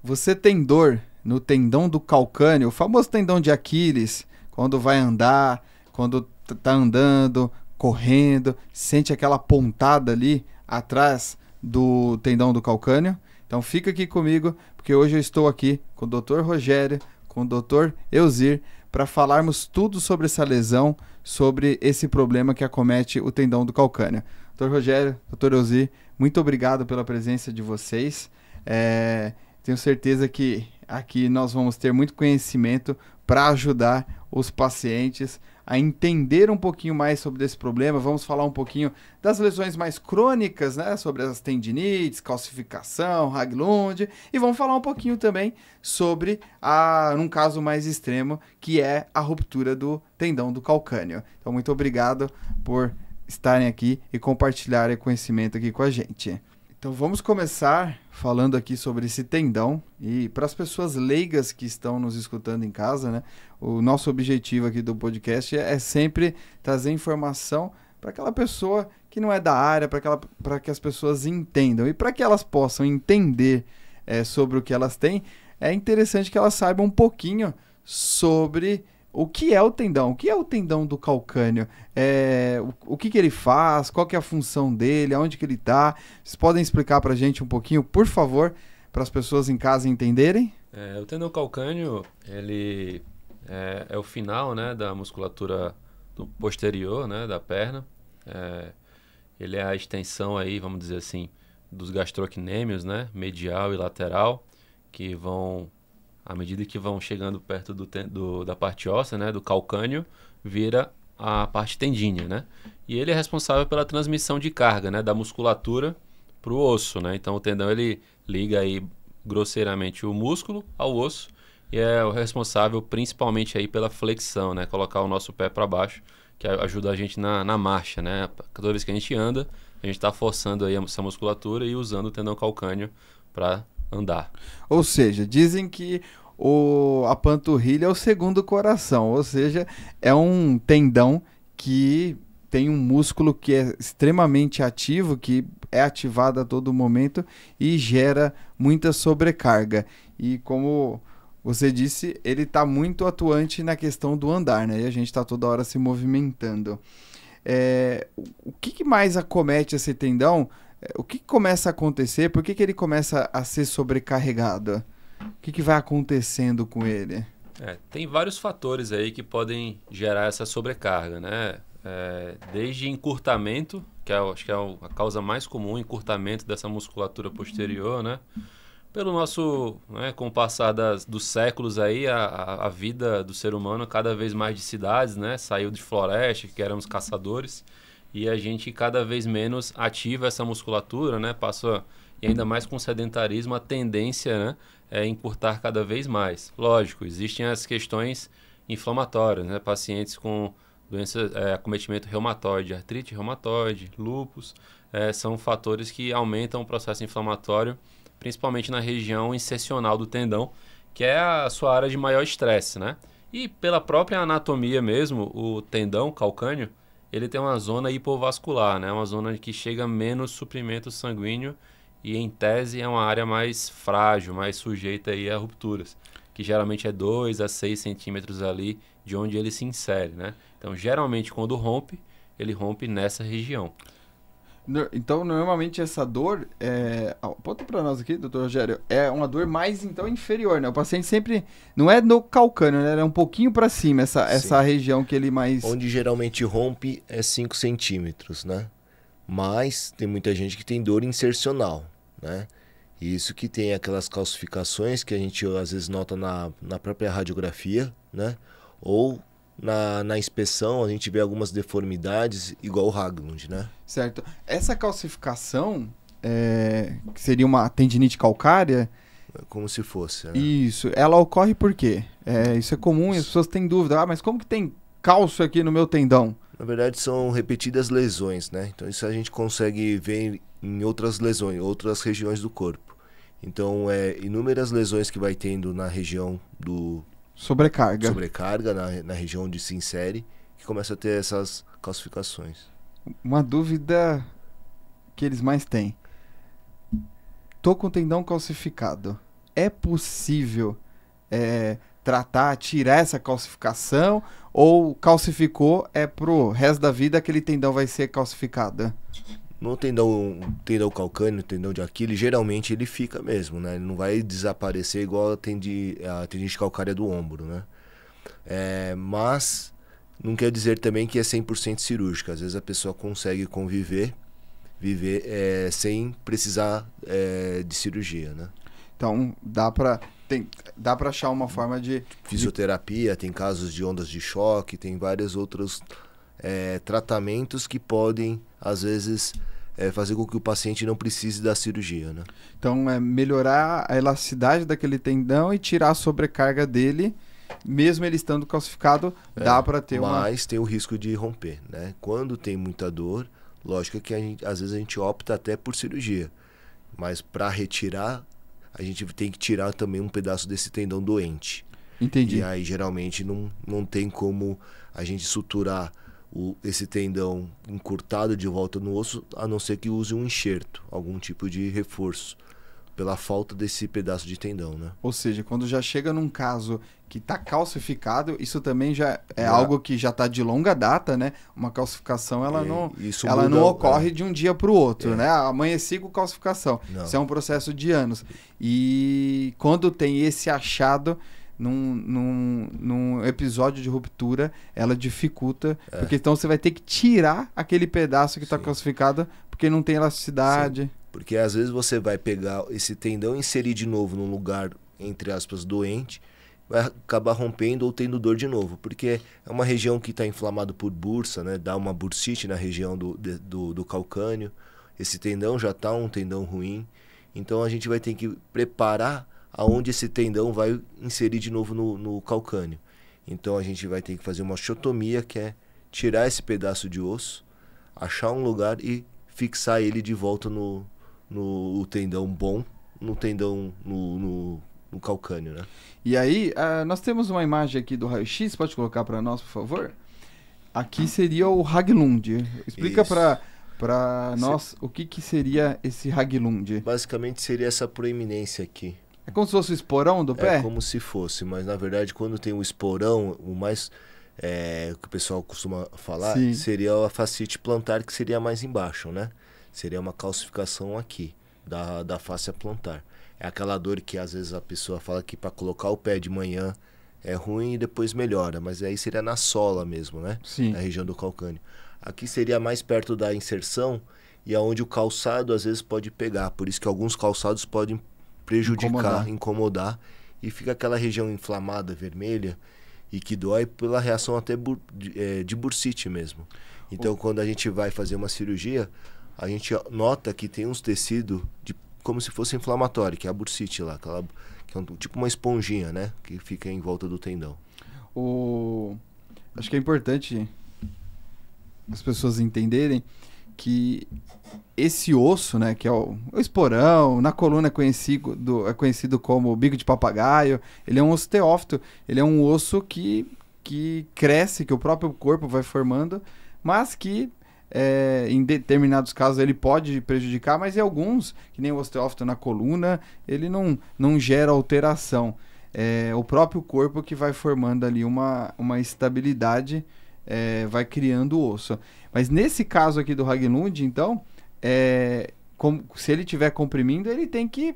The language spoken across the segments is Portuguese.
Você tem dor no tendão do calcâneo, o famoso tendão de Aquiles, quando vai andar, quando tá andando, correndo, sente aquela pontada ali atrás do tendão do calcâneo? Então fica aqui comigo, porque hoje eu estou aqui com o Dr. Rogério, com o Dr. Elzir, para falarmos tudo sobre essa lesão, sobre esse problema que acomete o tendão do calcâneo. Dr. Rogério, Dr. Elzir, muito obrigado pela presença de vocês. Tenho certeza que aqui nós vamos ter muito conhecimento para ajudar os pacientes a entender um pouquinho mais sobre esse problema. Vamos falar um pouquinho das lesões mais crônicas, né? Sobre as tendinites, calcificação, Haglund. E vamos falar um pouquinho também sobre, num caso mais extremo, que é a ruptura do tendão do calcâneo. Então, muito obrigado por estarem aqui e compartilharem conhecimento aqui com a gente. Então vamos começar falando aqui sobre esse tendão, e para as pessoas leigas que estão nos escutando em casa, né, o nosso objetivo aqui do podcast é sempre trazer informação para aquela pessoa que não é da área, para que as pessoas entendam, e para que elas possam entender sobre o que elas têm, é interessante que elas saibam um pouquinho sobre o que é o tendão, o que é o tendão do calcâneo, o que ele faz, qual que é a função dele, aonde que ele está. Vocês podem explicar para a gente um pouquinho, por favor, para as pessoas em casa entenderem? O tendão calcâneo, ele é o final, né, da musculatura do posterior, né, da perna. Ele é a extensão aí, vamos dizer assim, dos gastrocnêmios, né, medial e lateral, que vão, à medida que vão chegando perto da parte óssea, né, do calcâneo, vira a parte tendínea, né? E ele é responsável pela transmissão de carga, né, da musculatura para o osso, né? Então o tendão ele liga aí grosseiramente o músculo ao osso e é o responsável principalmente aí pela flexão, né? Colocar o nosso pé para baixo, que ajuda a gente na marcha, né? Toda vez que a gente anda, a gente está forçando aí essa musculatura e usando o tendão calcâneo para andar. Ou seja, dizem que a panturrilha é o segundo coração, ou seja, é um tendão que tem um músculo que é extremamente ativo, que é ativado a todo momento e gera muita sobrecarga. E como você disse, ele está muito atuante na questão do andar, né? E a gente está toda hora se movimentando. O que mais acomete esse tendão? O que começa a acontecer? Por que ele começa a ser sobrecarregado? O que vai acontecendo com ele? Tem vários fatores aí que podem gerar essa sobrecarga, né? Desde encurtamento, que acho que é a causa mais comum, encurtamento dessa musculatura posterior, né? Pelo nosso, né, com o passar dos séculos aí, a vida do ser humano cada vez mais de cidades, né? Saiu de floresta, que éramos caçadores, e a gente cada vez menos ativa essa musculatura, né? E ainda mais com o sedentarismo, a tendência, né, é encurtar cada vez mais. Lógico, existem as questões inflamatórias, né? Pacientes com doenças, acometimento reumatoide, artrite reumatoide, lúpus, são fatores que aumentam o processo inflamatório, principalmente na região insercional do tendão, que é a sua área de maior estresse, né? E pela própria anatomia mesmo, o tendão calcâneo, ele tem uma zona hipovascular, né? Uma zona que chega menos suprimento sanguíneo e, em tese, é uma área mais frágil, mais sujeita aí a rupturas, que geralmente é 2 a 6 centímetros ali de onde ele se insere, né? Então, geralmente, quando rompe, ele rompe nessa região. Então, normalmente essa dor, aponta para nós aqui, doutor Rogério, é uma dor mais, então, inferior, né? O paciente sempre, não é no calcâneo, né? É um pouquinho para cima, essa região que ele mais... Onde geralmente rompe é 5 centímetros, né? Mas tem muita gente que tem dor insercional, né? Isso que tem aquelas calcificações que a gente às vezes nota na própria radiografia, né? Ou na inspeção a gente vê algumas deformidades igual o Haglund, né? Certo. Essa calcificação, que seria uma tendinite calcária... Como se fosse, né? Isso. Ela ocorre por quê? Isso é comum e as pessoas têm dúvida. Mas como que tem cálcio aqui no meu tendão? Na verdade são repetidas lesões, né? Então isso a gente consegue ver em outras lesões, outras regiões do corpo. Então inúmeras lesões que vai tendo na região do... Sobrecarga na região onde se insere, que começa a ter essas calcificações. Uma dúvida que eles mais têm. Tô com o tendão calcificado. é possível tratar, tirar essa calcificação, ou calcificou, pro resto da vida aquele tendão vai ser calcificado? No tendão calcâneo, tendão de Aquiles, geralmente ele fica mesmo, né? Ele não vai desaparecer igual a tendinite calcária do ombro, né? Mas não quer dizer também que é 100% cirúrgico. Às vezes a pessoa consegue viver sem precisar de cirurgia, né? Então, dá pra achar uma forma de... Fisioterapia, tem casos de ondas de choque, tem vários outros tratamentos que podem, às vezes, fazer com que o paciente não precise da cirurgia, né? Então, melhorar a elasticidade daquele tendão e tirar a sobrecarga dele, mesmo ele estando calcificado, dá para ter Mas tem o risco de romper, né? Quando tem muita dor, lógico que às vezes a gente opta até por cirurgia. Mas para retirar, a gente tem que tirar também um pedaço desse tendão doente. Entendi. E aí, geralmente, não tem como a gente suturar esse tendão encurtado de volta no osso, a não ser que use um enxerto, algum tipo de reforço, pela falta desse pedaço de tendão, né? Ou seja, quando já chega num caso que está calcificado, isso também já é algo que já está de longa data, né? Uma calcificação, ela não ocorre de um dia para o outro, né? Amanheci com calcificação. Não. Isso é um processo de anos. E quando tem esse achado num episódio de ruptura, ela dificulta, porque então você vai ter que tirar aquele pedaço que está calcificado, porque não tem elasticidade. Sim. Porque às vezes você vai pegar esse tendão e inserir de novo num lugar, entre aspas, doente, vai acabar rompendo ou tendo dor de novo. Porque é uma região que está inflamada por bursa, né? Dá uma bursite na região do calcâneo. Esse tendão já está um tendão ruim. Então a gente vai ter que preparar aonde esse tendão vai inserir de novo no calcâneo. Então a gente vai ter que fazer uma osteotomia, que é tirar esse pedaço de osso, achar um lugar e fixar ele de volta no tendão bom, no tendão no calcâneo, né? E aí, nós temos uma imagem aqui do raio-x, pode colocar para nós, por favor? Aqui seria o Haglund. Explica para nós o que seria esse Haglund. Basicamente seria essa proeminência aqui. É como se fosse o esporão do pé? É como se fosse, mas na verdade quando tem o esporão, o mais que o pessoal costuma falar, Sim, seria a fascite plantar, que seria mais embaixo, né? Seria uma calcificação aqui, da fáscia plantar. É aquela dor que às vezes a pessoa fala que para colocar o pé de manhã é ruim e depois melhora, mas aí seria na sola mesmo, né? Sim. Na região do calcâneo. Aqui seria mais perto da inserção e aonde o calçado às vezes pode pegar, por isso que alguns calçados podem prejudicar, incomodar, e fica aquela região inflamada, vermelha, e que dói pela reação até de bursite mesmo. Então quando a gente vai fazer uma cirurgia, a gente nota que tem uns tecidos como se fosse inflamatório, que é a bursite lá, que é tipo uma esponjinha, né? Que fica em volta do tendão. Acho que é importante as pessoas entenderem que esse osso, né, que é o esporão, na coluna é conhecido como bico de papagaio, ele é um osteófito, ele é um osso que cresce, que o próprio corpo vai formando, mas que em determinados casos ele pode prejudicar, mas em alguns, que nem o osteófito na coluna, ele não gera alteração. É o próprio corpo que vai formando ali uma estabilidade, vai criando o osso. Mas nesse caso aqui do Haglund, então, se ele estiver comprimindo, ele tem que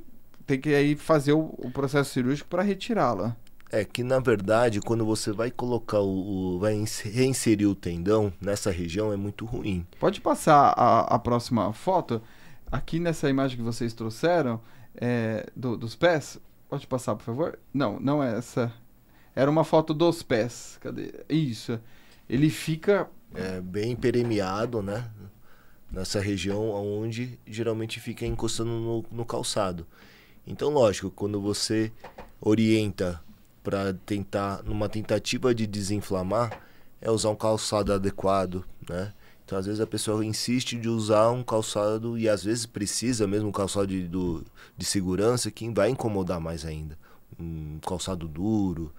aí fazer o processo cirúrgico para retirá-la. É que, na verdade, quando você vai colocar vai reinserir o tendão nessa região, é muito ruim. Pode passar a próxima foto. Aqui nessa imagem que vocês trouxeram, dos pés. Pode passar, por favor? Não é essa. Era uma foto dos pés. Cadê? Isso. Ele fica... bem permeado, né? Nessa região onde geralmente fica encostando no calçado. Então, lógico, quando você orienta para numa tentativa de desinflamar, usar um calçado adequado, né? Então, às vezes a pessoa insiste de usar um calçado e às vezes precisa mesmo um calçado de segurança, que vai incomodar mais ainda. Um calçado duro,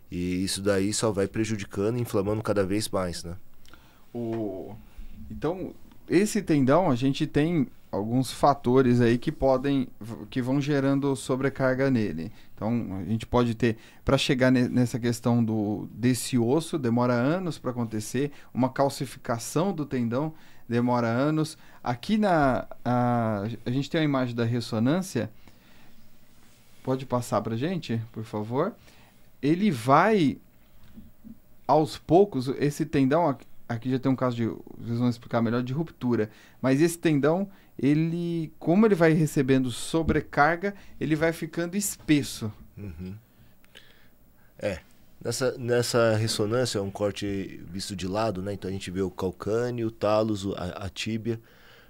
e isso daí só vai prejudicando e inflamando cada vez mais, né? Então, esse tendão, a gente tem alguns fatores aí que vão gerando sobrecarga nele. Então, a gente pode ter, para chegar nessa questão desse osso, demora anos para acontecer, uma calcificação do tendão demora anos. Aqui a gente tem a imagem da ressonância, pode passar para a gente, por favor? Ele vai, aos poucos, esse tendão, aqui já tem um caso vocês vão explicar melhor, de ruptura, mas esse tendão, como ele vai recebendo sobrecarga, ele vai ficando espesso. Uhum. Nessa ressonância é um corte visto de lado, né? Então a gente vê o calcâneo, o talos, a tíbia.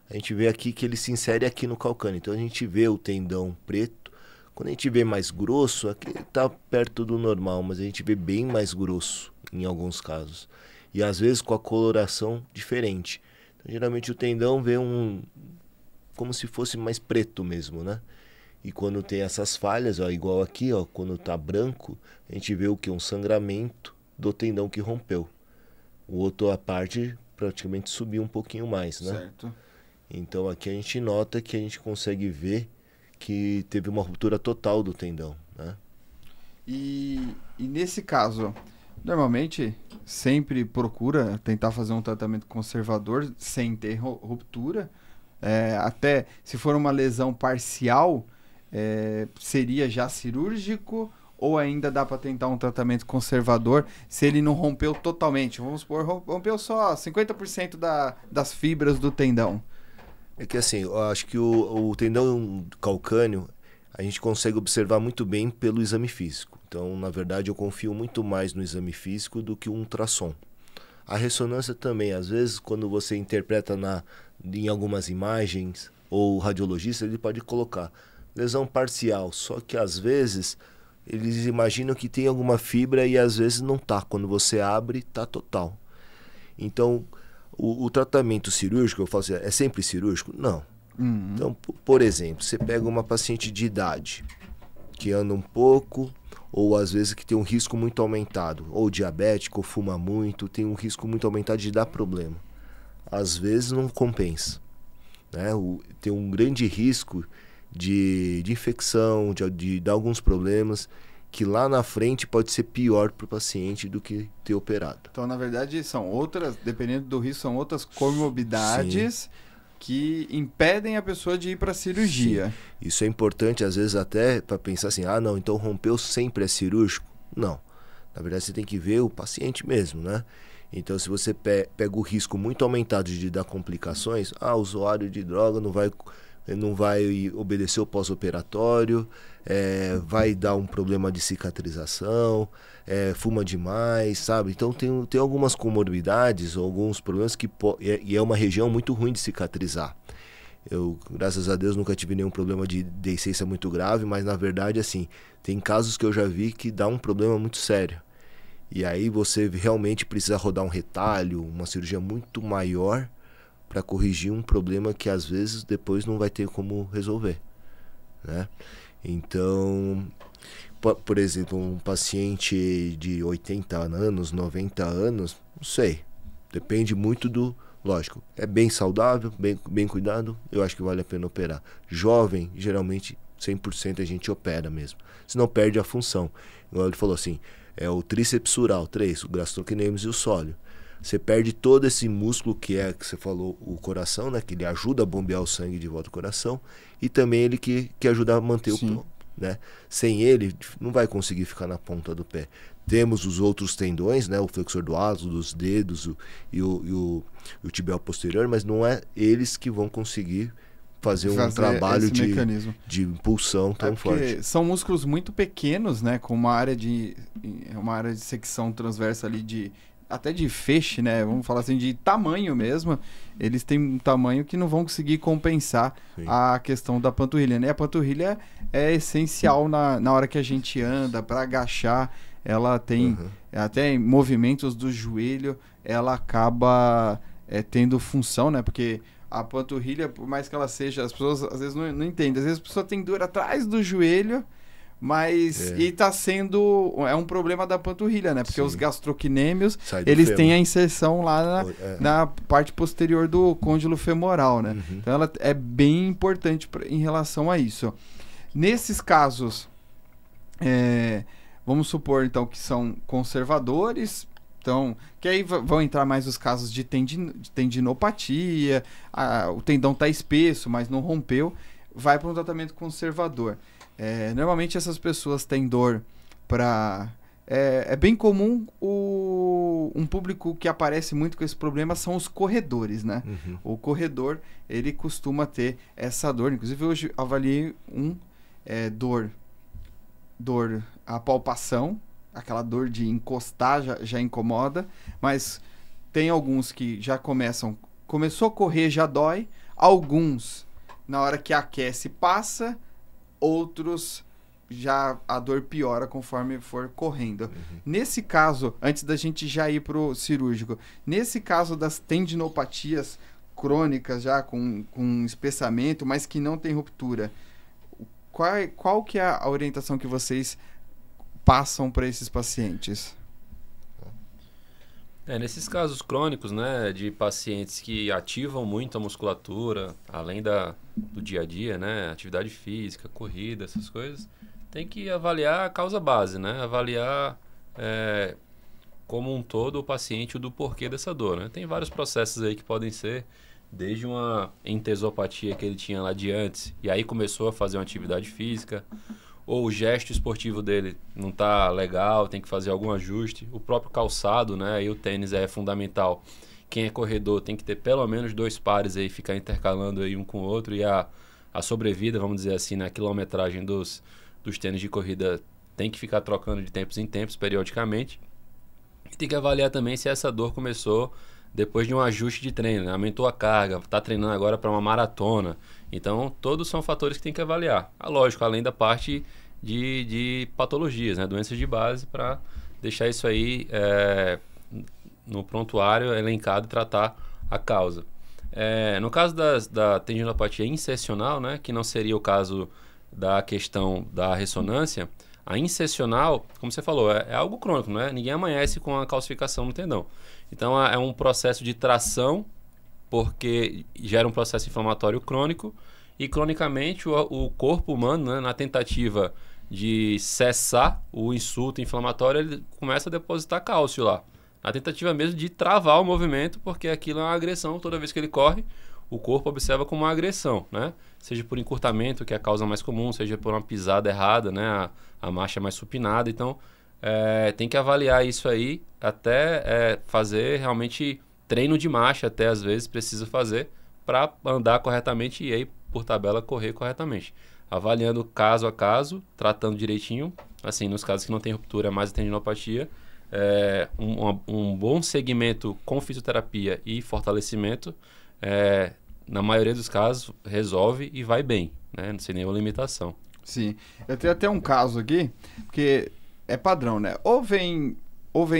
A gente vê aqui que ele se insere aqui no calcâneo. Então a gente vê o tendão preto. Quando a gente vê mais grosso, aqui está perto do normal, mas a gente vê bem mais grosso em alguns casos. E às vezes com a coloração diferente. Então, geralmente o tendão vê como se fosse mais preto mesmo, né? E quando tem essas falhas, ó, igual aqui, ó, quando tá branco, a gente vê o que? Um sangramento do tendão que rompeu. O outro, a parte, praticamente subiu um pouquinho mais, né? Certo. Então aqui a gente nota que a gente consegue ver que teve uma ruptura total do tendão, né? E nesse caso, normalmente sempre procura tentar fazer um tratamento conservador sem ter ruptura. Até se for uma lesão parcial, seria já cirúrgico, ou ainda dá para tentar um tratamento conservador se ele não rompeu totalmente? Vamos supor, rompeu só 50% das fibras do tendão. É que assim, eu acho que o tendão calcâneo a gente consegue observar muito bem pelo exame físico. Então, na verdade, eu confio muito mais no exame físico do que o ultrassom. A ressonância também, às vezes, quando você interpreta em algumas imagens, ou o radiologista, ele pode colocar lesão parcial, só que às vezes eles imaginam que tem alguma fibra e às vezes não tá. Quando você abre, tá total. Então, o tratamento cirúrgico, eu falo assim, é sempre cirúrgico? Não. Uhum. Então, por exemplo, você pega uma paciente de idade que anda um pouco, ou às vezes que tem um risco muito aumentado, ou diabético, ou fuma muito, tem um risco muito aumentado de dar problema. Às vezes não compensa, né? Tem um grande risco de infecção, de dar alguns problemas, que lá na frente pode ser pior para o paciente do que ter operado. Então, na verdade, são outras, dependendo do risco, são outras comorbidades. Sim. Que impedem a pessoa de ir para a cirurgia. Sim. Isso é importante, às vezes, até para pensar assim, não, então rompeu sempre é cirúrgico? Não. Na verdade, você tem que ver o paciente mesmo, né? Então, se você pega o risco muito aumentado de dar complicações, usuário de droga não vai obedecer o pós-operatório, vai dar um problema de cicatrização, fuma demais, sabe? Então tem algumas comorbidades, alguns problemas e é uma região muito ruim de cicatrizar. Eu, graças a Deus, nunca tive nenhum problema de deiscência muito grave, mas na verdade, assim, tem casos que eu já vi que dá um problema muito sério. E aí você realmente precisa rodar um retalho, uma cirurgia muito maior para corrigir um problema que às vezes depois não vai ter como resolver, né? Então, por exemplo, um paciente de 80 anos, 90 anos, não sei, depende muito lógico, é bem saudável, bem cuidado, eu acho que vale a pena operar. Jovem, geralmente 100% a gente opera mesmo, senão perde a função. Igual ele falou assim, o tríceps sural, o gastrocnêmio e o sóleo. Você perde todo esse músculo que você falou, o coração, né? Que ele ajuda a bombear o sangue de volta ao coração. E também ele que ajuda a manter o pé, né? Sem ele, não vai conseguir ficar na ponta do pé. Temos os outros tendões, né? O flexor do átalo, dos dedos e o tibial posterior, mas não é eles que vão conseguir fazer um trabalho de impulsão tão forte. São músculos muito pequenos, né? Com uma área de secção transversa ali até de feixe, né? Vamos falar assim, de tamanho mesmo. Eles têm um tamanho que não vão conseguir compensar a questão da panturrilha, né? A panturrilha é essencial na hora que a gente anda, para agachar. Ela tem até em movimentos do joelho, ela acaba tendo função, né? Porque a panturrilha, por mais que ela seja, as pessoas às vezes não entendem. Às vezes a pessoa tem dor atrás do joelho, Mas, e tá sendo, é um problema da panturrilha, né? Porque Sim. os gastrocnêmios, Sai do eles fêmur. têm a inserção lá na parte posterior do côndilo femoral, né? Uhum. Então ela é bem importante em relação a isso. Nesses casos, vamos supor então que são conservadores, então, que aí vão entrar mais os casos de tendinopatia, o tendão tá espesso, mas não rompeu, vai para um tratamento conservador. Normalmente essas pessoas têm dor para... É bem comum um público que aparece muito com esse problema são os corredores, né? Uhum. O corredor, ele costuma ter essa dor. Inclusive, hoje avaliei a palpação, aquela dor de encostar já incomoda, mas tem alguns que já começou a correr, já dói, alguns, na hora que aquece, passa, outros já a dor piora conforme for correndo. Uhum. Nesse caso, antes da gente já ir pro cirúrgico, nesse caso das tendinopatias crônicas já com espessamento, mas que não tem ruptura, qual que é a orientação que vocês passam para esses pacientes? Nesses casos crônicos, né, de pacientes que ativam muito a musculatura, além do dia a dia, né, atividade física, corrida, essas coisas, tem que avaliar a causa base, né, avaliar como um todo o paciente do porquê dessa dor, né. Tem vários processos aí que podem ser, desde uma entesopatia que ele tinha lá de antes, e aí começou a fazer uma atividade física, ou o gesto esportivo dele não tá legal, tem que fazer algum ajuste. O próprio calçado, né? Aí o tênis é fundamental. Quem é corredor tem que ter pelo menos 2 pares aí, ficar intercalando aí um com o outro. E a sobrevida, vamos dizer assim, na quilometragem dos tênis de corrida tem que ficar trocando de tempos em tempos, periodicamente. E tem que avaliar também se essa dor começou depois de um ajuste de treino, né? Aumentou a carga, está treinando agora para uma maratona. Então, todos são fatores que tem que avaliar. Lógico, além da parte de patologias, né? Doenças de base, para deixar isso aí no prontuário elencado e tratar a causa. No caso da tendinopatia insercional, né? Que não seria o caso da questão da ressonância, a insercional, como você falou, é algo crônico, né? Ninguém amanhece com a calcificação no tendão. Então, é um processo de tração, porque gera um processo inflamatório crônico, e cronicamente o corpo humano, né, na tentativa de cessar o insulto inflamatório, ele começa a depositar cálcio lá. Na tentativa mesmo de travar o movimento, porque aquilo é uma agressão. Toda vez que ele corre, o corpo observa como uma agressão, né? Seja por encurtamento, que é a causa mais comum, seja por uma pisada errada, né? A marcha mais supinada. Então, tem que avaliar isso aí até fazer realmente treino de marcha, até às vezes precisa fazer para andar corretamente e aí, por tabela, correr corretamente. Avaliando caso a caso, tratando direitinho, assim, nos casos que não tem ruptura, mais a tendinopatia, um bom segmento com fisioterapia e fortalecimento, na maioria dos casos, resolve e vai bem, né? Sem nenhuma limitação. Sim. Eu tenho até um caso aqui, porque é padrão, né? Ou vem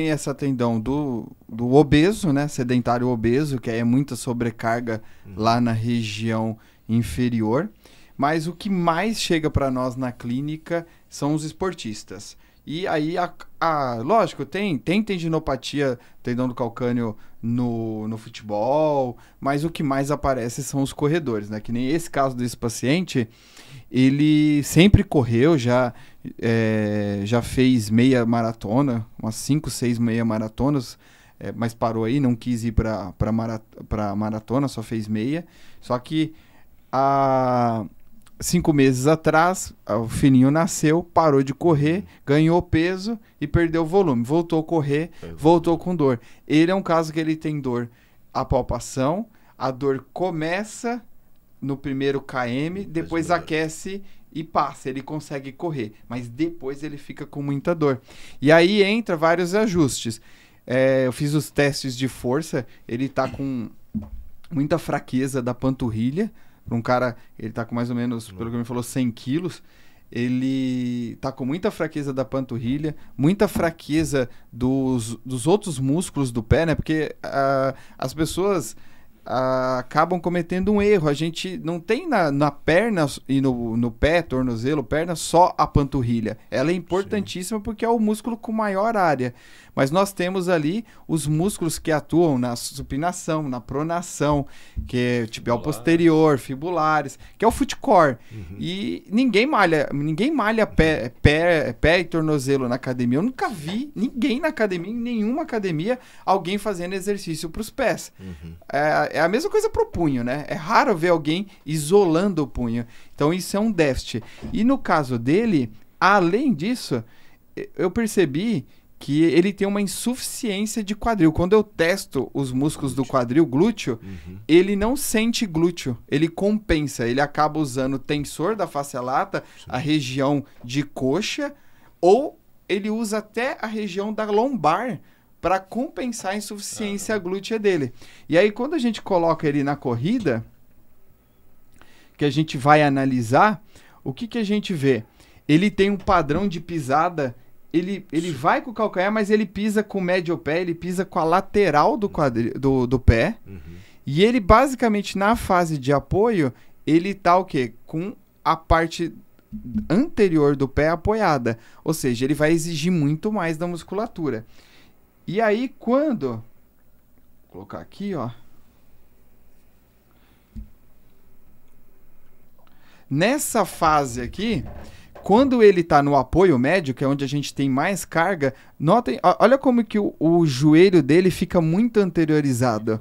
essa tendão do obeso, né? Sedentário obeso, que aí é muita sobrecarga lá na região inferior. Mas o que mais chega para nós na clínica são os esportistas. E aí, lógico, tem tendinopatia, tendão do calcâneo no futebol, mas o que mais aparece são os corredores, né? Que nem esse caso desse paciente, ele sempre correu, já fez meia maratona, umas 5, 6 meia maratonas, mas parou aí, não quis ir para maratona, só fez meia. Só que 5 meses atrás, o filhinho nasceu, parou de correr, ganhou peso e perdeu volume. Voltou a correr, voltou com dor. Ele é um caso que ele tem dor à palpação, a dor começa no primeiro km, depois aquece e passa, ele consegue correr, mas depois ele fica com muita dor. E aí entra vários ajustes. Eu fiz os testes de força, ele tá com muita fraqueza da panturrilha. Para um cara, ele tá com mais ou menos, pelo que me falou, 100 quilos. Ele tá com muita fraqueza da panturrilha, muita fraqueza dos outros músculos do pé, né? Porque as pessoas acabam cometendo um erro. A gente não tem na perna e no pé, tornozelo, perna, só a panturrilha. Ela é importantíssima porque é o músculo com maior área. Mas nós temos ali os músculos que atuam na supinação, na pronação, que é o tibial posterior, fibulares, que é o foot core. E ninguém malha pé e tornozelo na academia. Eu nunca vi ninguém na academia, em nenhuma academia, alguém fazendo exercício para os pés. É a mesma coisa para o punho, né? É raro ver alguém isolando o punho. Então isso é um déficit. E no caso dele, além disso, eu percebi que ele tem uma insuficiência de quadril. Quando eu testo os músculos do quadril glúteo, ele não sente glúteo, ele compensa. Ele acaba usando o tensor da face lata, a região de coxa, ou ele usa até a região da lombar para compensar a insuficiência glútea dele. E aí, quando a gente coloca ele na corrida, que a gente vai analisar, o que a gente vê? Ele tem um padrão de pisada. Ele vai com o calcanhar, mas ele pisa com o médio pé, ele pisa com a lateral do pé. E ele, basicamente, na fase de apoio, ele tá o quê? Com a parte anterior do pé apoiada. Ou seja, ele vai exigir muito mais da musculatura. E aí, quando... Vou colocar aqui, ó. Nessa fase aqui... Quando ele está no apoio médio, que é onde a gente tem mais carga, notem, olha como que o joelho dele fica muito anteriorizado.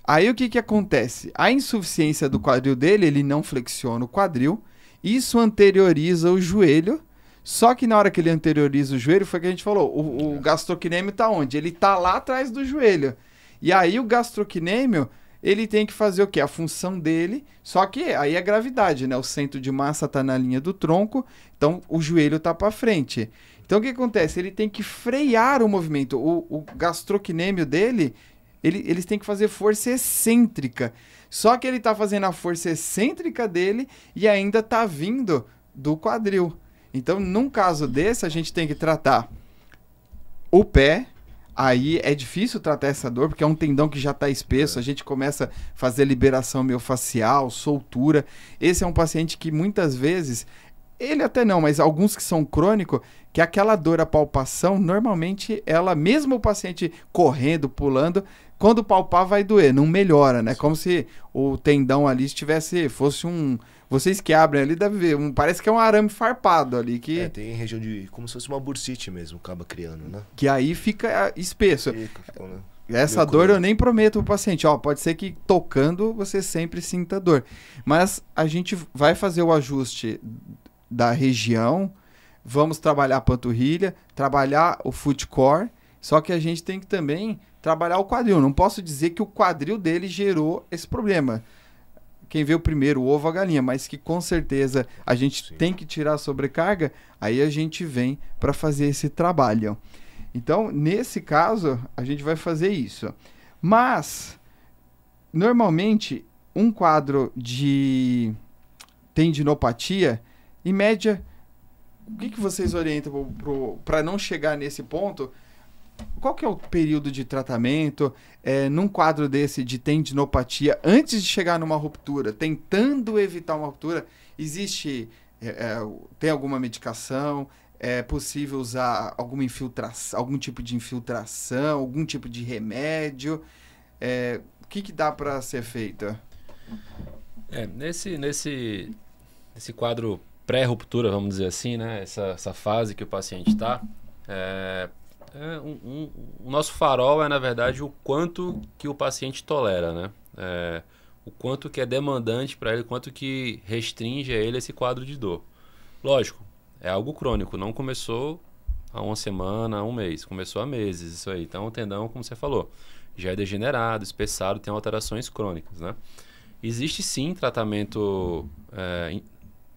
Aí o que acontece? A insuficiência do quadril dele, ele não flexiona o quadril, isso anterioriza o joelho, só que na hora que ele anterioriza o joelho, foi o que a gente falou, o gastrocnêmio está onde? Ele está lá atrás do joelho. E aí o gastrocnêmio... ele tem que fazer o quê? A função dele, só que aí é gravidade, né? O centro de massa está na linha do tronco, então o joelho está para frente. Então o que acontece? Ele tem que frear o movimento. O gastrocnêmio dele, eles têm que fazer força excêntrica. Só que ele está fazendo a força excêntrica dele e ainda está vindo do quadril. Então, num caso desse, a gente tem que tratar o pé. Aí é difícil tratar essa dor, porque é um tendão que já está espesso, a gente começa a fazer liberação miofascial, soltura. Esse é um paciente que muitas vezes, ele até não, mas alguns que são crônicos, que aquela dor, a palpação, normalmente ela, mesmo o paciente correndo, pulando, quando palpar vai doer, não melhora, né? Como se o tendão ali fosse um... Vocês que abrem ali devem ver, parece que é um arame farpado ali. Tem região de... como se fosse uma bursite mesmo, acaba criando, né? Que aí fica espesso. Fica, né? Essa dor eu nem prometo pro paciente. Pode ser que tocando você sempre sinta dor. Mas a gente vai fazer o ajuste da região, vamos trabalhar a panturrilha, trabalhar o foot core, só que a gente tem que também trabalhar o quadril. Não posso dizer que o quadril dele gerou esse problema. Quem veio primeiro, o ovo ou a galinha, mas que com certeza a gente tem que tirar a sobrecarga, aí a gente vem para fazer esse trabalho. Então, nesse caso, a gente vai fazer isso. Mas, normalmente, um quadro de tendinopatia, em média, o que vocês orientam para não chegar nesse ponto? Qual que é o período de tratamento num quadro desse de tendinopatia antes de chegar numa ruptura, tentando evitar uma ruptura? Existe, tem alguma medicação? É possível usar alguma infiltração, algum tipo de infiltração, algum tipo de remédio? O que dá para ser feito? Nesse quadro pré-ruptura, vamos dizer assim, né? Essa fase que o paciente está... o nosso farol é, na verdade, o quanto que o paciente tolera, né? O quanto que é demandante para ele, o quanto que restringe a ele esse quadro de dor. Lógico, é algo crônico, não começou há uma semana, há um mês, começou há meses isso aí. Então o tendão, como você falou, já é degenerado, espessado, tem alterações crônicas, né? Existe sim tratamento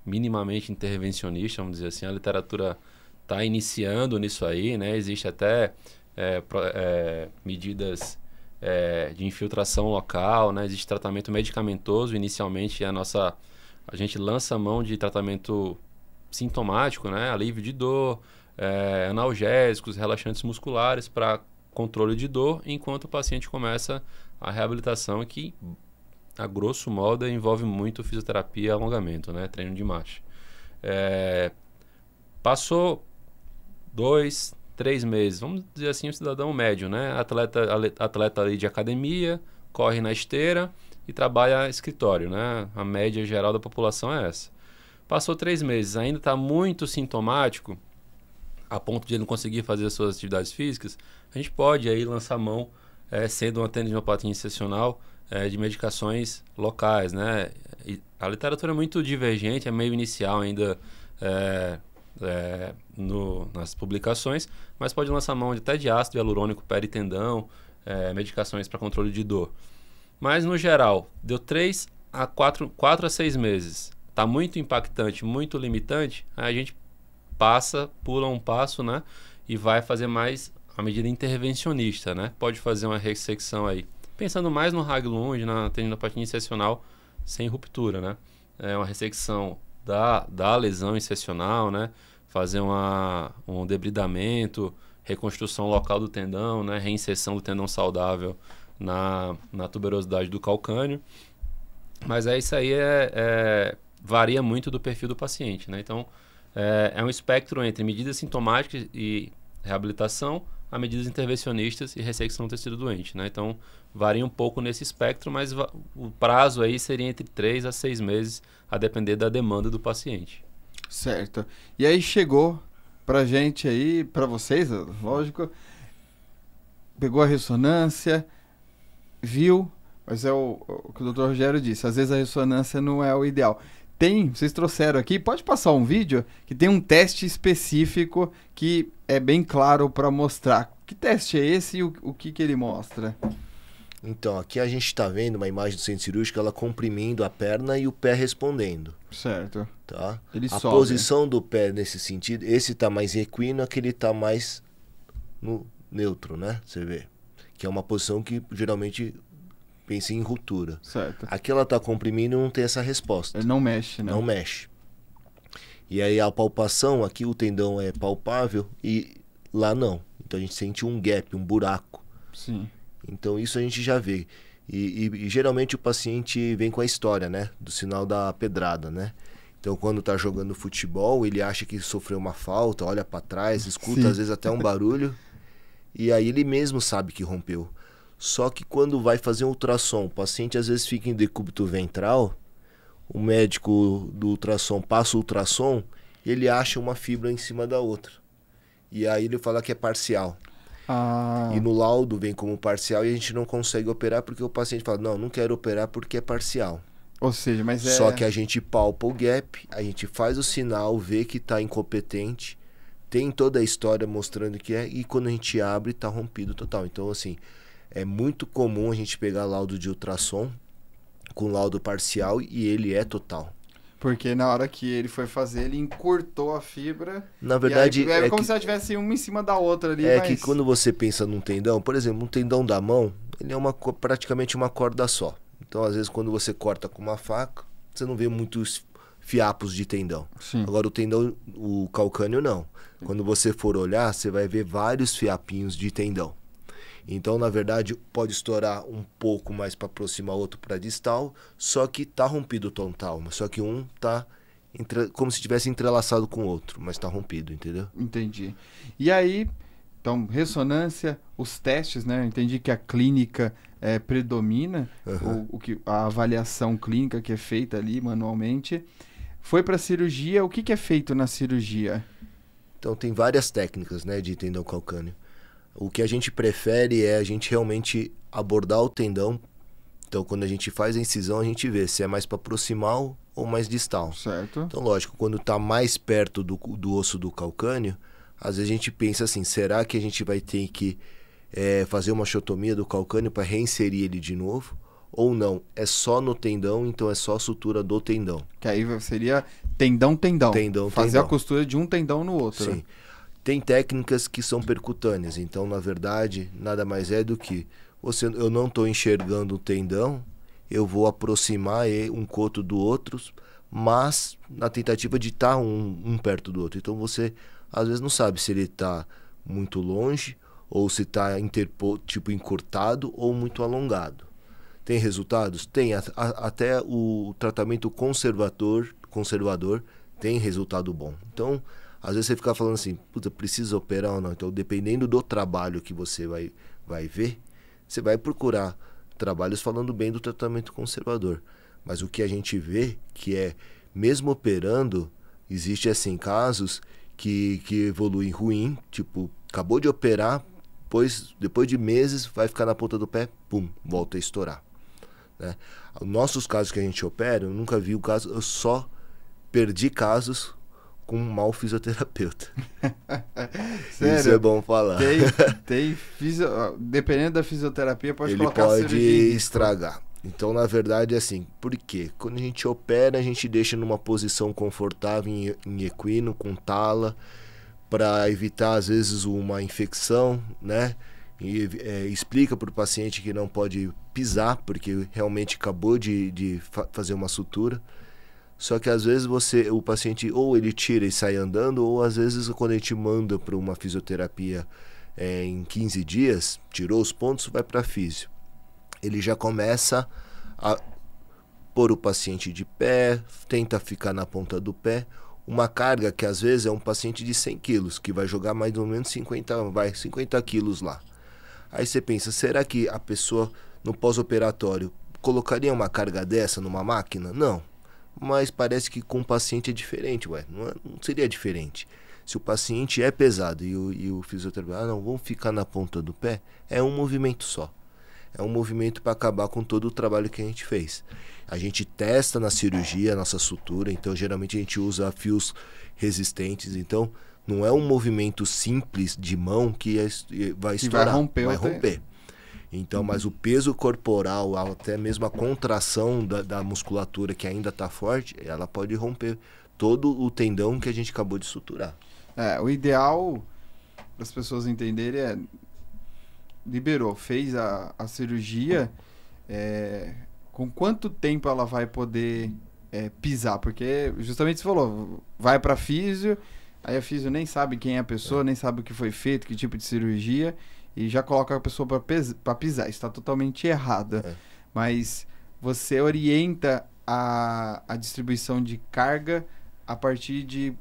minimamente intervencionista, vamos dizer assim, a literatura está iniciando nisso aí, né? Existe até medidas de infiltração local, né? Existe tratamento medicamentoso. Inicialmente, a gente lança a mão de tratamento sintomático, né? Alívio de dor, analgésicos, relaxantes musculares para controle de dor, enquanto o paciente começa a reabilitação que, a grosso modo, envolve muito fisioterapia e alongamento, né? Treino de marcha. Passou 2, 3 meses, vamos dizer assim, um cidadão médio, né? Atleta ali de academia, corre na esteira e trabalha escritório, né? A média geral da população é essa. Passou 3 meses, ainda está muito sintomático, a ponto de ele não conseguir fazer as suas atividades físicas, a gente pode aí lançar mão, sendo uma tendinopatia iniciacional, de medicações locais, né? E a literatura é muito divergente, é meio inicial ainda nas publicações, mas pode lançar mão até de ácido hialurônico peritendão, medicações para controle de dor. Mas, no geral, deu 4 a 6 meses. Está muito impactante, muito limitante, aí a gente pula um passo, né? E vai fazer mais a medida intervencionista, né? Pode fazer uma ressecção aí. Pensando mais no Rag Lund, na tendinopatia iniciacional sem ruptura, né? Uma ressecção da lesão iniciacional, né? Fazer um debridamento, reconstrução local do tendão, né? Reinserção do tendão saudável na tuberosidade do calcâneo. Mas isso aí varia muito do perfil do paciente, né? Então, é um espectro entre medidas sintomáticas e reabilitação a medidas intervencionistas e ressecção do tecido doente, né? Então, varia um pouco nesse espectro, mas o prazo aí seria entre 3 a 6 meses, a depender da demanda do paciente. Certo. E aí chegou pra gente aí, pra vocês, lógico, pegou a ressonância, viu, mas é o que o Dr. Rogério disse, às vezes a ressonância não é o ideal. Vocês trouxeram aqui, pode passar um vídeo que tem um teste específico que é bem claro para mostrar. Que teste é esse e o que ele mostra? Então, aqui a gente está vendo uma imagem do centro cirúrgico, ela comprimindo a perna e o pé respondendo. Certo. Tá? Ele a sobe. Posição do pé nesse sentido, esse está mais equino, aquele está mais no neutro, né? Você vê. Que é uma posição que geralmente pensa em ruptura. Certo. Aqui ela está comprimindo e não tem essa resposta. Ele não mexe, né? Não mexe. E aí a palpação, aqui o tendão é palpável e lá não. Então a gente sente um gap, um buraco. Sim. Então isso a gente já vê. E geralmente o paciente vem com a história, né? Do sinal da pedrada, né? Então quando tá jogando futebol, ele acha que sofreu uma falta, olha para trás, escuta Sim. às vezes até um barulho. E aí ele mesmo sabe que rompeu. Só que quando vai fazer um ultrassom, o paciente às vezes fica em decúbito ventral, o médico do ultrassom passa o ultrassom, ele acha uma fibra em cima da outra. E aí ele fala que é parcial. E no laudo vem como parcial e a gente não consegue operar porque o paciente fala, não quero operar porque é parcial. Ou seja, mas Só que a gente palpa o gap, a gente faz o sinal, vê que está incompetente, tem toda a história mostrando que e quando a gente abre, está rompido total. Então, assim, é muito comum a gente pegar laudo de ultrassom com laudo parcial e ele é total. Porque na hora que ele foi fazer, ele encurtou a fibra. Na verdade, é como se ela tivesse uma em cima da outra ali. É que quando você pensa num tendão, por exemplo, um tendão da mão, ele é praticamente uma corda só. Então, às vezes, quando você corta com uma faca, você não vê muitos fiapos de tendão. Sim. Agora, o tendão, o calcâneo, não. Quando você for olhar, você vai ver vários fiapinhos de tendão. Então, na verdade, pode estourar um pouco mais para aproximar, outro para distal, só que tá rompido total. Só que um tá como se tivesse entrelaçado com o outro, mas tá rompido, entendeu? Entendi. E aí, então, ressonância, os testes, né? Eu entendi que a clínica predomina, a avaliação clínica que é feita ali manualmente. Foi para cirurgia, o que é feito na cirurgia? Então, tem várias técnicas, né, de tendão calcâneo. O que a gente prefere é a gente realmente abordar o tendão. Então, quando a gente faz a incisão, a gente vê se é mais para proximal ou mais distal. Certo. Então, lógico, quando está mais perto do osso do calcâneo, às vezes a gente pensa assim, será que a gente vai ter que fazer uma osteotomia do calcâneo para reinserir ele de novo? Ou não, é só no tendão, então é só a sutura do tendão. Que aí seria tendão. Fazer a costura de um tendão no outro. Sim. Tem técnicas que são percutâneas, então, na verdade, nada mais é do que eu não estou enxergando o tendão, eu vou aproximar um coto do outro, mas na tentativa de estar um perto do outro. Então, você, às vezes, não sabe se ele está muito longe ou se está tipo encurtado ou muito alongado. Tem resultados? Tem. Até o tratamento conservador tem resultado bom. Então, às vezes você fica falando assim, puta, precisa operar ou não? Então, dependendo do trabalho que você vai ver, você vai procurar trabalhos falando bem do tratamento conservador. Mas o que a gente vê, que é, mesmo operando, existe assim, casos que evoluem ruim, tipo, acabou de operar, depois de meses, vai ficar na ponta do pé, pum, volta a estourar. Né? Nossos casos que a gente opera, eu nunca vi o caso, eu só perdi casos com um mau fisioterapeuta. Sério? Isso é bom falar. Dependendo da fisioterapia, pode Ele colocar pode cirurgia estragar. Então, na verdade, é assim, por quê? Quando a gente opera, a gente deixa numa posição confortável em equino, com tala, para evitar, às vezes, uma infecção, né? E explica para o paciente que não pode pisar, porque realmente acabou de fazer uma sutura. Só que às vezes o paciente ou ele tira e sai andando, ou às vezes quando a gente manda para uma fisioterapia em 15 dias, tirou os pontos, vai para físio. Ele já começa a pôr o paciente de pé, tenta ficar na ponta do pé. Uma carga que às vezes é um paciente de 100 quilos, que vai jogar mais ou menos 50 quilos lá. Aí você pensa, será que a pessoa no pós-operatório colocaria uma carga dessa numa máquina? Não. Mas parece que com o paciente é diferente, não seria diferente. Se o paciente é pesado e o fisioterapeuta, não, vamos ficar na ponta do pé, é um movimento só. É um movimento para acabar com todo o trabalho que a gente fez. A gente testa na cirurgia a nossa sutura, então geralmente a gente usa fios resistentes, então não é um movimento simples de mão que vai estourar, vai romper. Então, mas o peso corporal, até mesmo a contração da musculatura que ainda está forte, ela pode romper todo o tendão que a gente acabou de suturar. O ideal para as pessoas entenderem é liberou, fez a cirurgia, com quanto tempo ela vai poder pisar? Porque justamente você falou, vai para físio, aí a físio nem sabe quem é a pessoa, nem sabe o que foi feito, que tipo de cirurgia, e já coloca a pessoa para pisar. Isso está totalmente errado. Mas você orienta a distribuição de carga a partir de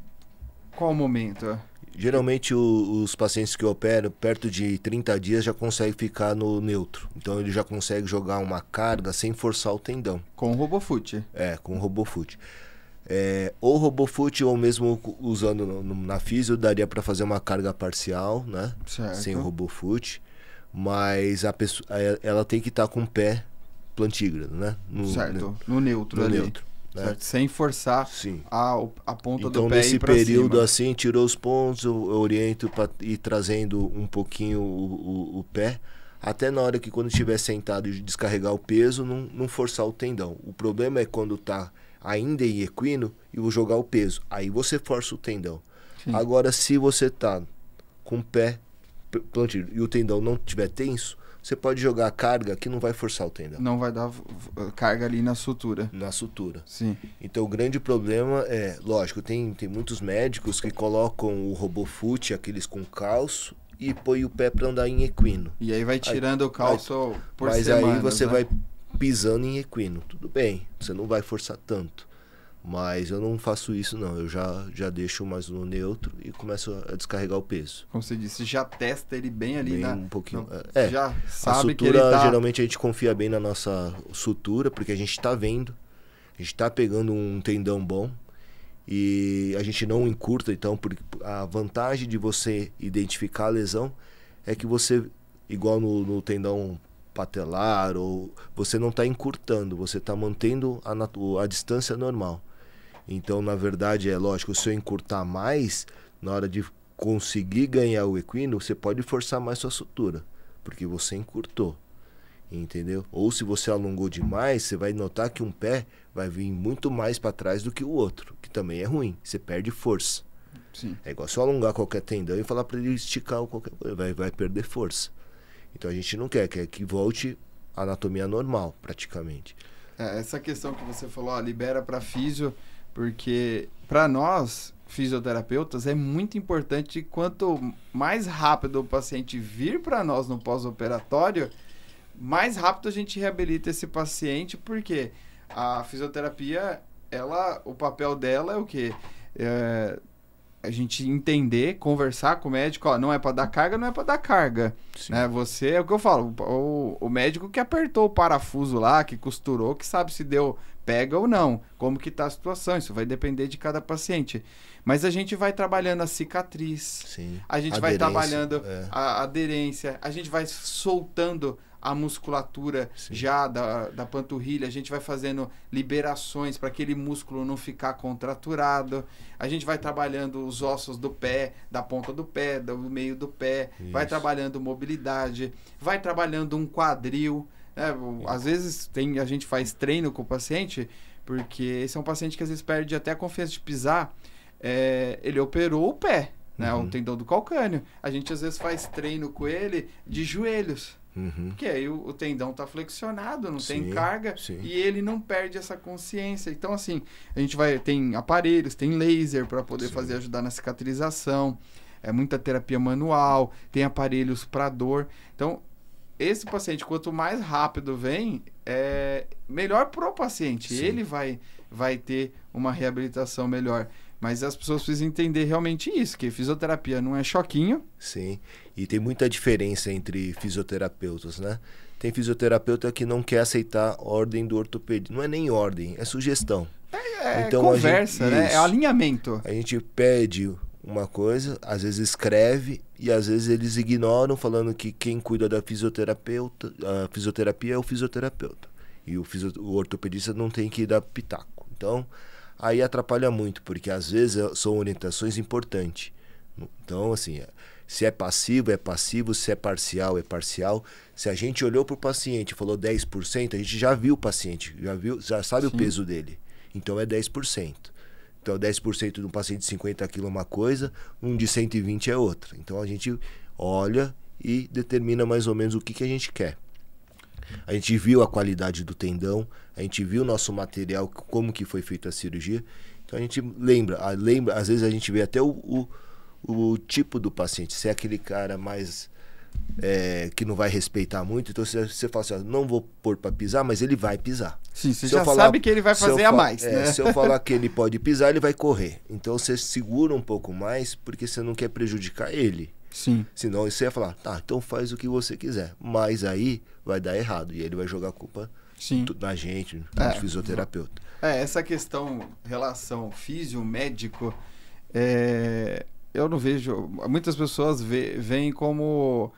qual momento? Geralmente os pacientes que operam perto de 30 dias já conseguem ficar no neutro. Então ele já consegue jogar uma carga sem forçar o tendão. Com o RoboFoot? Com o RoboFoot. Ou RoboFoot ou mesmo usando na físio daria para fazer uma carga parcial, né? Certo. Sem o RoboFoot, mas a pessoa, ela tem que estar com o pé plantígrado, né? No neutro ali. Neutro, né? Certo. Sem forçar a ponta do pé. Então nesse período assim, tirou os pontos, eu oriento para ir trazendo um pouquinho o pé, até na hora que quando estiver sentado e descarregar o peso, não forçar o tendão. O problema é quando está ainda em equino e vou jogar o peso. Aí você força o tendão. Sim. Agora, se você tá com o pé plantígrado e o tendão não estiver tenso, você pode jogar a carga que não vai forçar o tendão. Não vai dar carga ali na sutura. Na sutura. Sim. Então o grande problema lógico, tem muitos médicos que colocam o RoboFoot, aqueles com calço, e põe o pé para andar em equino. E aí vai tirando o calço por mas semanas, aí você né? vai pisando em equino. Tudo bem, você não vai forçar tanto. Mas eu não faço isso não, eu já deixo mais no neutro e começo a descarregar o peso. Como você disse, já testa ele bem ali um pouquinho. Já sabe a sutura, que ele tá... geralmente a gente confia bem na nossa sutura, porque a gente está vendo, a gente está pegando um tendão bom e a gente não encurta. Então, a vantagem de você identificar a lesão é que você, igual no tendão patelar, ou você não está encurtando, você está mantendo a distância normal. Então, na verdade, é lógico, se eu encurtar mais, na hora de conseguir ganhar o equino, você pode forçar mais sua sutura, porque você encurtou, entendeu? Ou se você alongou demais, você vai notar que um pé vai vir muito mais para trás do que o outro, que também é ruim, você perde força. Sim. É igual se eu alongar qualquer tendão e falar para ele esticar qualquer coisa, vai perder força. Então a gente não quer que volte a anatomia normal, praticamente. Essa questão que você falou, libera para físio, porque para nós, fisioterapeutas, é muito importante, quanto mais rápido o paciente vir para nós no pós-operatório, mais rápido a gente reabilita esse paciente, porque a fisioterapia, o papel dela é o quê? A gente entender, conversar com o médico, ó, não é para dar carga, não é para dar carga. Né? Você, é o que eu falo, o médico que apertou o parafuso lá, que costurou, que sabe se deu pega ou não, como que tá a situação, isso vai depender de cada paciente. Mas a gente vai trabalhando a cicatriz, a gente vai trabalhando a aderência, a gente vai soltando a musculatura já da panturrilha, a gente vai fazendo liberações para aquele músculo não ficar contraturado, a gente vai trabalhando os ossos do pé, da ponta do pé, do meio do pé, vai trabalhando mobilidade, vai trabalhando um quadril, né? Às vezes a gente faz treino com o paciente, porque esse é um paciente que às vezes perde até a confiança de pisar, ele operou o pé, né? O tendão do calcâneo, a gente às vezes faz treino com ele de joelhos, porque aí o tendão está flexionado, não tem carga, e ele não perde essa consciência. Então, assim, a gente tem aparelhos, tem laser para poder ajudar na cicatrização, muita terapia manual, tem aparelhos para dor. Então, esse paciente, quanto mais rápido vem, melhor para o paciente. Ele vai ter uma reabilitação melhor. Mas as pessoas precisam entender realmente isso, que fisioterapia não é choquinho. Sim, e tem muita diferença entre fisioterapeutas, né? Tem fisioterapeuta que não quer aceitar ordem do ortopedista. Não é nem ordem, é sugestão. Então, conversa, né? É alinhamento. A gente pede uma coisa, às vezes escreve, e às vezes eles ignoram, falando que quem cuida da a fisioterapia é o fisioterapeuta. E o ortopedista não tem que dar pitaco. Então, aí atrapalha muito, porque às vezes são orientações importantes. Então, assim, se é passivo, se é parcial, é parcial. Se a gente olhou para o paciente e falou 10%, a gente já viu o paciente, já sabe o peso dele. Então é 10%. Então 10% de um paciente de 50 kg é uma coisa, um de 120 é outra. Então a gente olha e determina mais ou menos o que a gente quer. A gente viu a qualidade do tendão, a gente viu o nosso material, como que foi feita a cirurgia. Então a gente lembra, às vezes a gente vê até o tipo do paciente, se é aquele cara mais que não vai respeitar muito. Então você fala assim, não vou pôr para pisar, mas ele vai pisar. Sim, você já sabe que ele vai fazer a mais, né? Se eu falar que ele pode pisar, ele vai correr. Então você segura um pouco mais, porque você não quer prejudicar ele. Sim. Senão você ia falar, tá, então faz o que você quiser. Mas aí vai dar errado. E ele vai jogar a culpa na gente, no fisioterapeuta. Essa questão, relação físio-médico, eu não vejo... Muitas pessoas veem como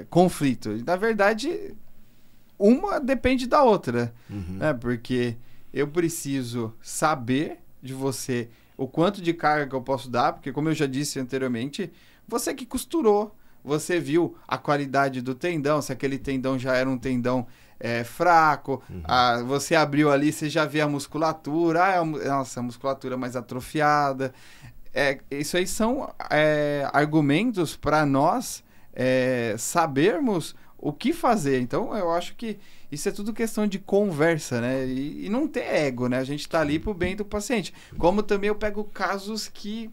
conflito. Na verdade, uma depende da outra. Né? Porque eu preciso saber de você o quanto de carga que eu posso dar, porque como eu já disse anteriormente, você que costurou, você viu a qualidade do tendão, se aquele tendão já era um tendão fraco, você abriu ali, você já vê a musculatura, nossa, a musculatura mais atrofiada. Isso aí são argumentos para nós sabermos o que fazer. Então, eu acho que isso é tudo questão de conversa, né? E não ter ego, né? A gente tá ali pro bem do paciente. Como também eu pego casos que,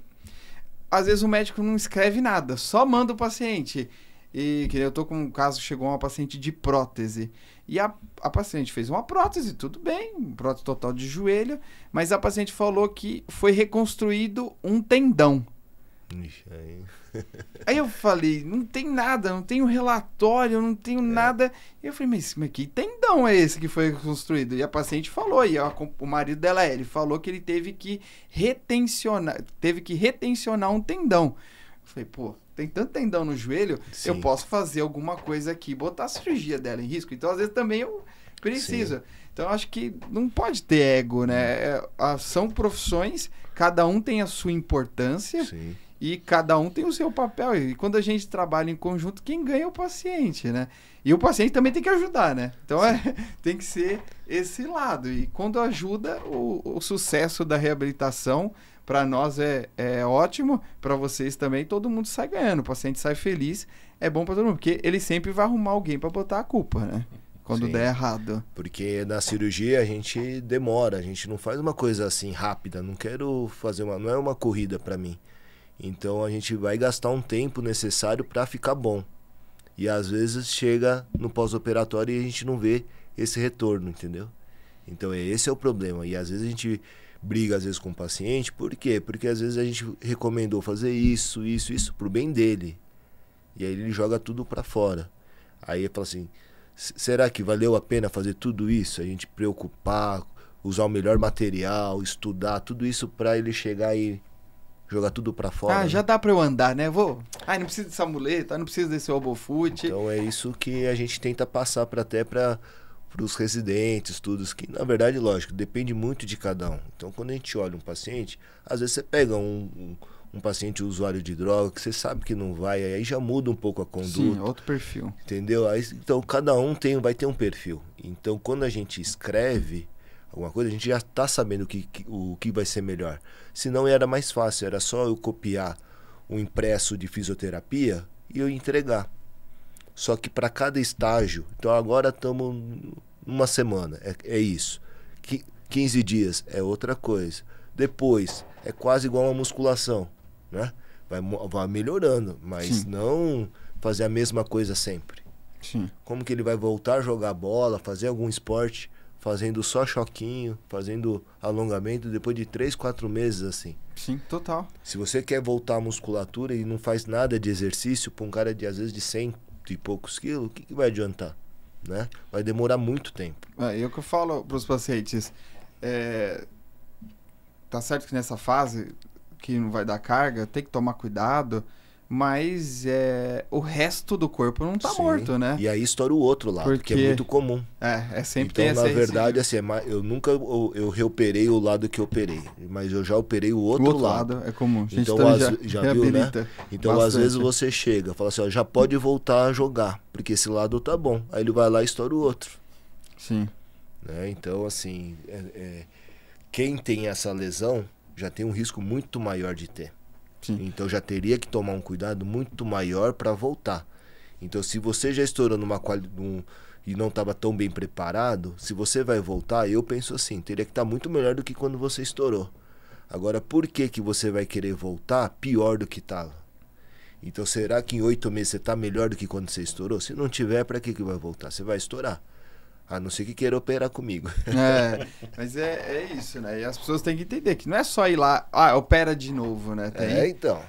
às vezes, o médico não escreve nada, só manda o paciente. E que eu tô com um caso, chegou uma paciente de prótese. E a paciente fez uma prótese, tudo bem, prótese total de joelho, mas a paciente falou que foi reconstruído um tendão. Ixi, Aí eu falei, não tem nada, não tenho relatório, não tenho nada. E eu falei, mas que tendão é esse que foi reconstruído? E a paciente falou, e o marido dela, ele falou que ele teve que retencionar um tendão. Eu falei, pô, tem tanto tendão no joelho, eu posso fazer alguma coisa aqui, botar a cirurgia dela em risco. Então, às vezes, também eu preciso. Sim. Então, eu acho que não pode ter ego, né? São profissões, cada um tem a sua importância. Sim. E cada um tem o seu papel. E quando a gente trabalha em conjunto, quem ganha é o paciente, né? E o paciente também tem que ajudar, né? Então, tem que ser esse lado. E quando ajuda, o sucesso da reabilitação, para nós é ótimo. Para vocês também, todo mundo sai ganhando. O paciente sai feliz. É bom para todo mundo. Porque ele sempre vai arrumar alguém para botar a culpa, né? Quando der errado. Porque na cirurgia a gente demora. A gente não faz uma coisa assim rápida. Não quero fazer não é uma corrida para mim. Então a gente vai gastar um tempo necessário para ficar bom. E às vezes chega no pós-operatório e a gente não vê esse retorno, entendeu? Então esse é o problema. E às vezes a gente briga às vezes com o paciente. Por quê? Porque às vezes a gente recomendou fazer isso pro bem dele. E aí ele joga tudo pra fora. Aí ele fala assim, será que valeu a pena fazer tudo isso? A gente preocupar, usar o melhor material, estudar, tudo isso pra ele chegar e jogar tudo pra fora. Ah, né? já dá pra eu andar, né? Vou. Ah, não preciso dessa muleta, não preciso desse Robofoot. Então é isso que a gente tenta passar até para os residentes, tudo que na verdade, lógico, depende muito de cada um. Então quando a gente olha um paciente, às vezes você pega um paciente usuário de droga que você sabe que não vai, aí já muda um pouco a conduta. Sim, outro perfil. Entendeu? Aí, então cada um vai ter um perfil. Então quando a gente escreve alguma coisa, a gente já está sabendo o que vai ser melhor. Senão era mais fácil, era só eu copiar um impresso de fisioterapia e eu entregar. Só que para cada estágio, então agora estamos numa semana, é isso. 15 dias é outra coisa. Depois é quase igual uma musculação, né? Vai melhorando, mas Sim. não fazer a mesma coisa sempre. Sim. Como que ele vai voltar a jogar bola, fazer algum esporte, fazendo só choquinho, fazendo alongamento depois de 3, 4 meses assim. Sim, total. Se você quer voltar à musculatura e não faz nada de exercício para um cara de às vezes de 100 e poucos quilos, o que vai adiantar? Né? Vai demorar muito tempo. É o que eu falo para os pacientes. Tá certo que nessa fase que não vai dar carga, tem que tomar cuidado, mas o resto do corpo não tá Sim. morto, né? E aí estoura o outro lado, que é muito comum. Sempre então, tem essa na verdade, assim, eu nunca eu reoperei o lado que eu operei, mas eu já operei o outro lado. É comum. A gente então, já viu, né? Então, às vezes você chega, fala assim, ó, já pode voltar a jogar, porque esse lado tá bom. Aí ele vai lá e estoura o outro. Sim. Né? Então, assim, quem tem essa lesão já tem um risco muito maior de ter. Sim. Então já teria que tomar um cuidado muito maior para voltar. Então se você já estourou e não estava tão bem preparado, se você vai voltar, eu penso assim, teria que estar muito melhor do que quando você estourou. Agora, por que você vai querer voltar pior do que estava? Então será que em 8 meses você está melhor do que quando você estourou? Se não tiver, para que vai voltar? Você vai estourar. A não ser que queira operar comigo. Mas é isso, né? E as pessoas têm que entender que não é só ir lá, opera de novo, né? Então.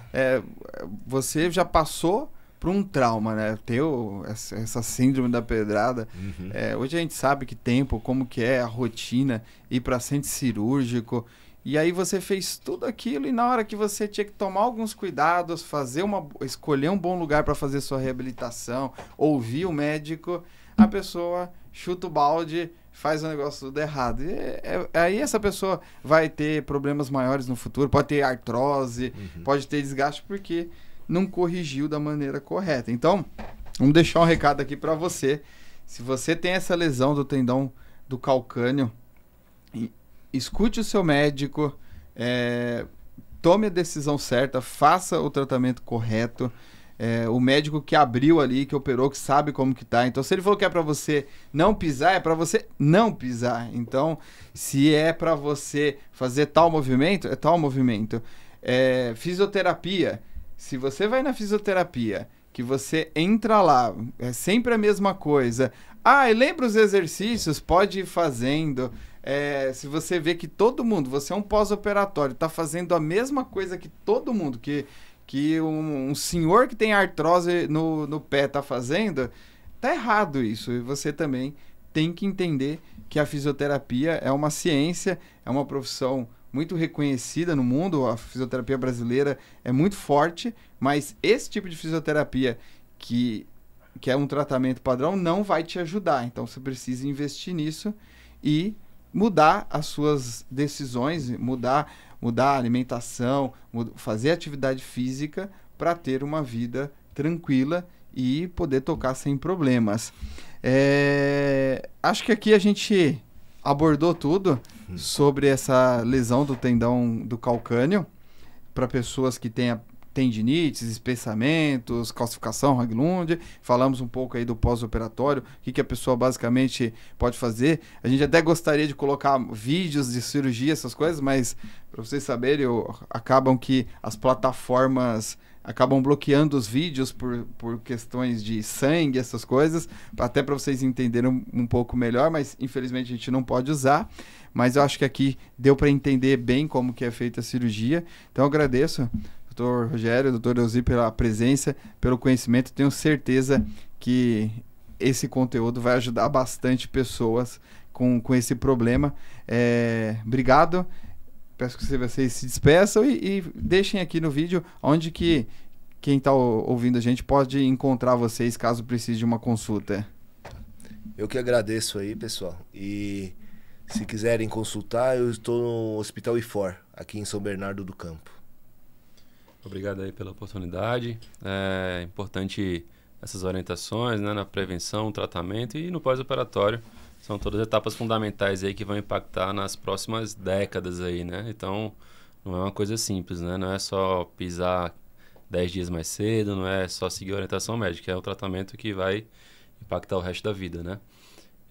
Você já passou por um trauma, né? Tem essa síndrome da pedrada. Uhum. Hoje a gente sabe que tempo, como que é a rotina, ir para centro cirúrgico. E aí você fez tudo aquilo e na hora que você tinha que tomar alguns cuidados, escolher um bom lugar para fazer sua reabilitação, ouvir o médico, a pessoa chuta o balde, faz o negócio tudo errado. Aí essa pessoa vai ter problemas maiores no futuro, pode ter artrose, pode ter desgaste porque não corrigiu da maneira correta. Então, vamos deixar um recado aqui para você. Se você tem essa lesão do tendão do calcâneo, escute o seu médico, tome a decisão certa, faça o tratamento correto. O médico que abriu ali, que operou, que sabe como que tá. Então, se ele falou que é para você não pisar, é para você não pisar. Então, se é para você fazer tal movimento, é tal movimento. Fisioterapia. Se você vai na fisioterapia, que você entra lá, é sempre a mesma coisa. E lembra os exercícios? Pode ir fazendo. Se você vê que todo mundo, você é um pós-operatório, tá fazendo a mesma coisa que todo mundo, que um senhor que tem artrose no pé tá fazendo, tá errado isso. E você também tem que entender que a fisioterapia é uma ciência, é uma profissão muito reconhecida no mundo, a fisioterapia brasileira é muito forte, mas esse tipo de fisioterapia que é um tratamento padrão não vai te ajudar. Então você precisa investir nisso e mudar as suas decisões, mudar a alimentação, fazer atividade física para ter uma vida tranquila e poder tocar sem problemas. Acho que aqui a gente abordou tudo sobre essa lesão do tendão do calcâneo para pessoas que têm tendinites, espessamentos, calcificação, Haglund. Falamos um pouco aí do pós-operatório, o que a pessoa basicamente pode fazer. A gente até gostaria de colocar vídeos de cirurgia, essas coisas, mas para vocês saberem, acabam que as plataformas acabam bloqueando os vídeos por questões de sangue, essas coisas, até para vocês entenderem um pouco melhor, mas infelizmente a gente não pode usar. Mas eu acho que aqui deu para entender bem como que é feita a cirurgia. Então eu agradeço, doutor Rogério, doutor Elzi, pela presença, pelo conhecimento. Tenho certeza que esse conteúdo vai ajudar bastante pessoas com esse problema. Obrigado. Peço que vocês se despeçam e deixem aqui no vídeo onde que quem está ouvindo a gente pode encontrar vocês caso precise de uma consulta. Eu que agradeço aí, pessoal. E se quiserem consultar, eu estou no Hospital IFOR, aqui em São Bernardo do Campo. Obrigado aí pela oportunidade. É importante essas orientações, né, na prevenção, tratamento e no pós-operatório. São todas etapas fundamentais aí que vão impactar nas próximas décadas aí, né? Então, não é uma coisa simples, né? Não é só pisar 10 dias mais cedo, não é só seguir a orientação médica, é um tratamento que vai impactar o resto da vida, né?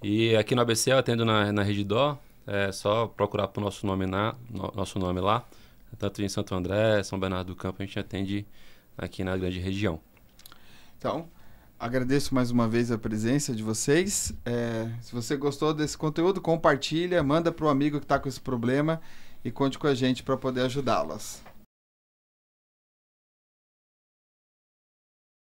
E aqui no ABC eu atendo na Redidor, é só procurar por nosso nome lá, tanto em Santo André, São Bernardo do Campo, a gente atende aqui na grande região. Então, agradeço mais uma vez a presença de vocês. Se você gostou desse conteúdo, compartilha, manda para o amigo que está com esse problema e conte com a gente para poder ajudá-las.